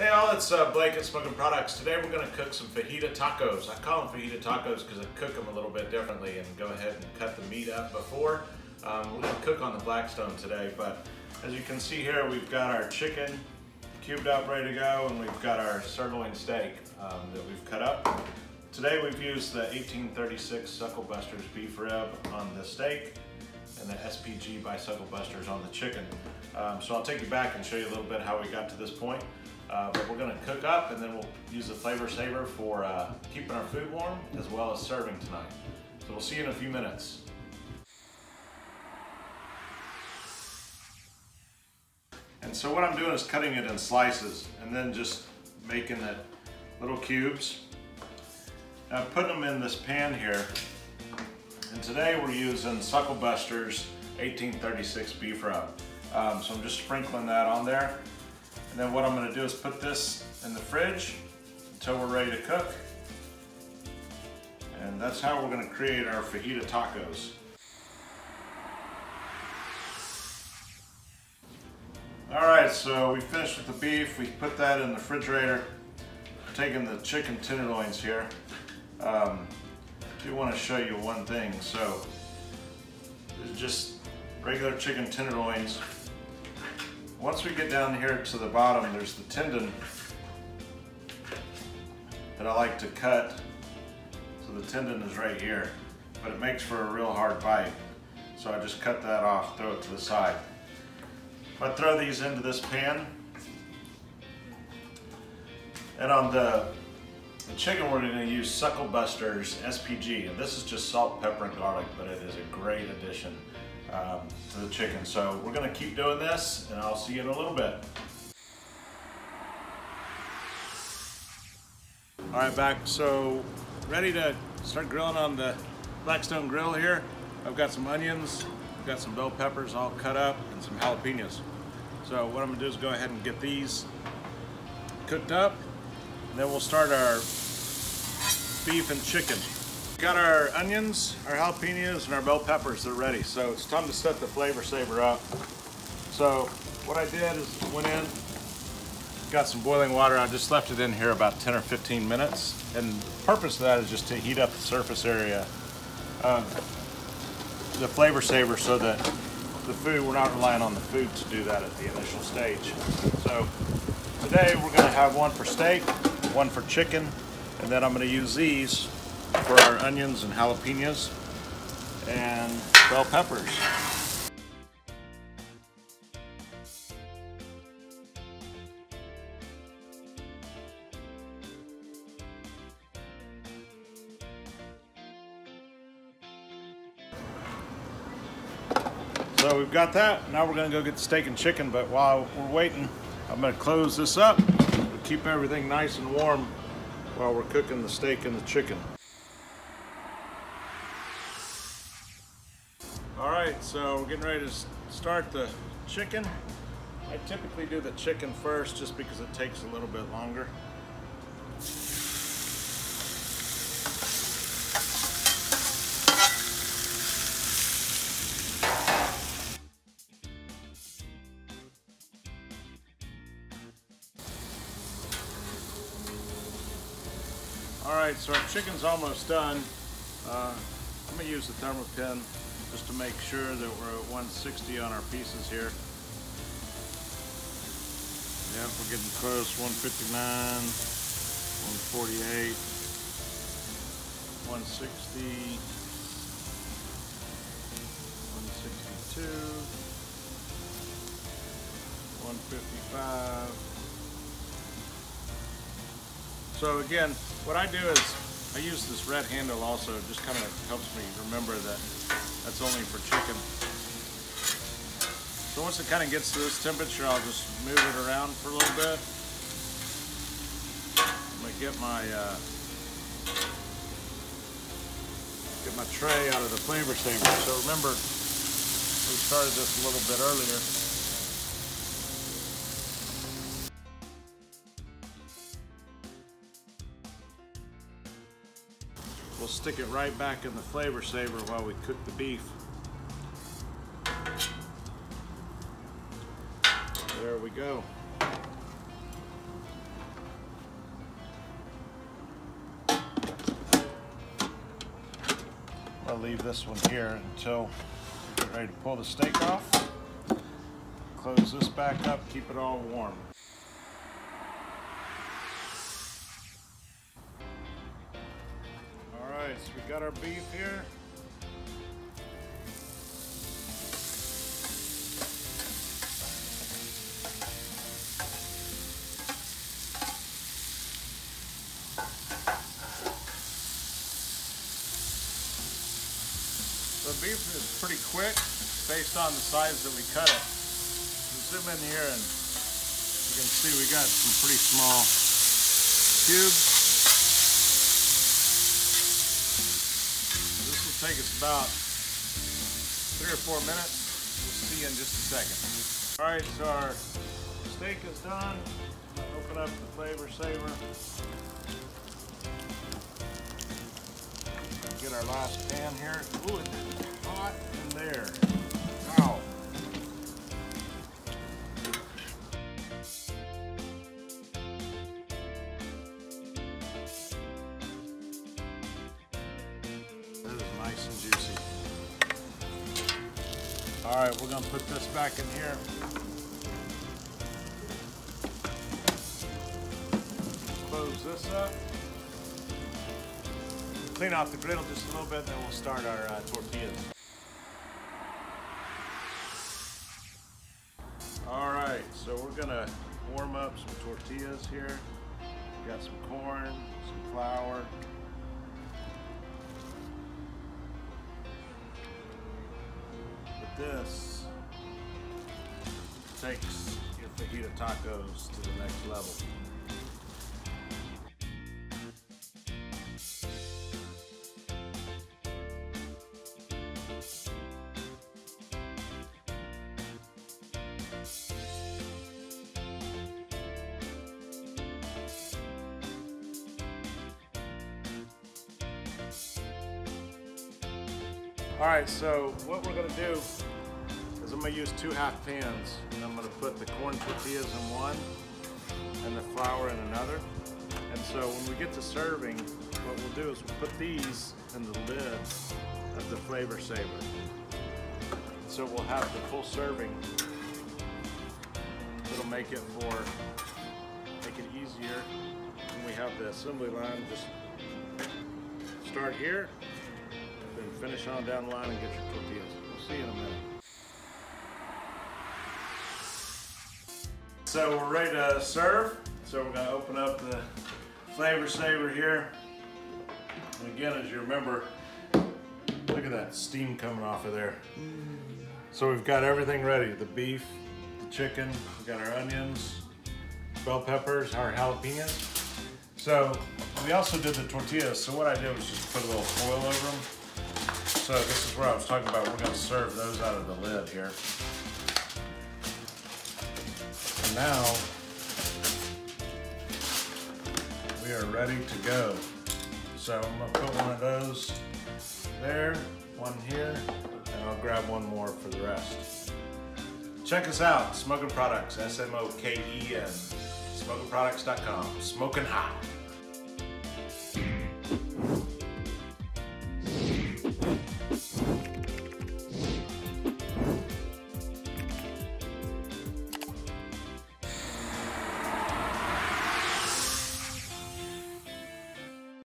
Hey all, it's Blake at Smoken Products. Today we're going to cook some fajita tacos. I call them fajita tacos because I cook them a little bit differently and go ahead and cut the meat up before. We're going to cook on the Blackstone today, but as you can see here, we've got our chicken cubed up, ready to go, and we've got our sirloin steak that we've cut up. Today we've used the 1836 Sucklebusters beef rib on the steak and the SPG by Sucklebusters on the chicken. So I'll take you back and show you a little bit how we got to this point. But we're going to cook up and then we'll use the flavor saver for keeping our food warm as well as serving tonight. So we'll see you in a few minutes. And so what I'm doing is cutting it in slices and then just making it little cubes. Now putting them in this pan here. And today we're using Sucklebusters 1836 beef rub. So I'm just sprinkling that on there. And then what I'm going to do is put this in the fridge until we're ready to cook. And that's how we're going to create our fajita tacos. Alright, so we finished with the beef. We put that in the refrigerator. I'm taking the chicken tenderloins here. I do want to show you one thing. So, there's just regular chicken tenderloins. Once we get down here to the bottom, there's the tendon that I like to cut. So the tendon is right here, but it makes for a real hard bite. So I just cut that off, throw it to the side. I throw these into this pan. And on the chicken, we're going to use Sucklebusters SPG. And this is just salt, pepper, and garlic, but it is a great addition to the chicken. So we're going to keep doing this and I'll see you in a little bit. Alright, back. So ready to start grilling on the Blackstone grill here. I've got some onions, I've got some bell peppers all cut up, and some jalapenos. So what I'm going to do is go ahead and get these cooked up, and then we'll start our beef and chicken. Got our onions, our jalapenos, and our bell peppers. They're ready. So it's time to set the flavor saver up. So what I did is went in, got some boiling water. I just left it in here about 10 or 15 minutes. And the purpose of that is just to heat up the surface area of the flavor saver so that the food, we're not relying on the food to do that at the initial stage. So today we're going to have one for steak, one for chicken, and then I'm going to use these for our onions and jalapenos and bell peppers. So we've got that. Now we're going to go get the steak and chicken, but while we're waiting, I'm going to close this up to keep everything nice and warm while we're cooking the steak and the chicken. Alright, so we're getting ready to start the chicken. I typically do the chicken first just because it takes a little bit longer. Alright, so our chicken's almost done. I'm going to use the thermopin just to make sure that we're at 160 on our pieces here. Yep, we're getting close. 159, 148, 160, 162, 155. So again, what I do is I use this red handle also. It just kind of helps me remember that that's only for chicken. So once it kind of gets to this temperature, I'll just move it around for a little bit. I'm going to get my tray out of the flavor saver. So remember, we started this a little bit earlier. We'll stick it right back in the flavor saver while we cook the beef. There we go. I'll leave this one here until we get ready to pull the steak off. Close this back up, keep it all warm. Alright, so we got our beef here. The beef is pretty quick based on the size that we cut it. Zoom in here and you can see we got some pretty small cubes. This will take us about 3 or 4 minutes. We'll see you in just a second. All right, so our steak is done. Open up the Flavor Saver. Get our last pan here. Ooh, it's hot in there. Wow. That is nice and juicy. All right, we're gonna put this back in here. Close this up. Clean off the griddle just a little bit, then we'll start our tortillas. All right, so we're gonna warm up some tortillas here. We got some corn, some flour. But this takes your fajita tacos to the next level. All right, so what we're gonna do is I'm gonna use 2 half pans, and I'm gonna put the corn tortillas in one and the flour in another. And so when we get to serving, what we'll do is we'll put these in the lid of the Flavor Saver. So we'll have the full serving. It'll make it easier when we have the assembly line. Just start here, then finish on down the line and get your tortillas. We'll see you in a minute. So we're ready to serve. So we're gonna open up the Flavor Saver here. And again, as you remember, look at that steam coming off of there. So we've got everything ready. The beef, the chicken, we got our onions, bell peppers, our jalapenos. So we also did the tortillas. So what I did was just put a little foil over them. So this is where I was talking about. We're gonna serve those out of the lid here. And now we are ready to go. So I'm gonna put one of those there, one here, and I'll grab one more for the rest. Check us out, Smoken Products, S-M-O-K-E-N, SmokenProducts.com, Smoking hot.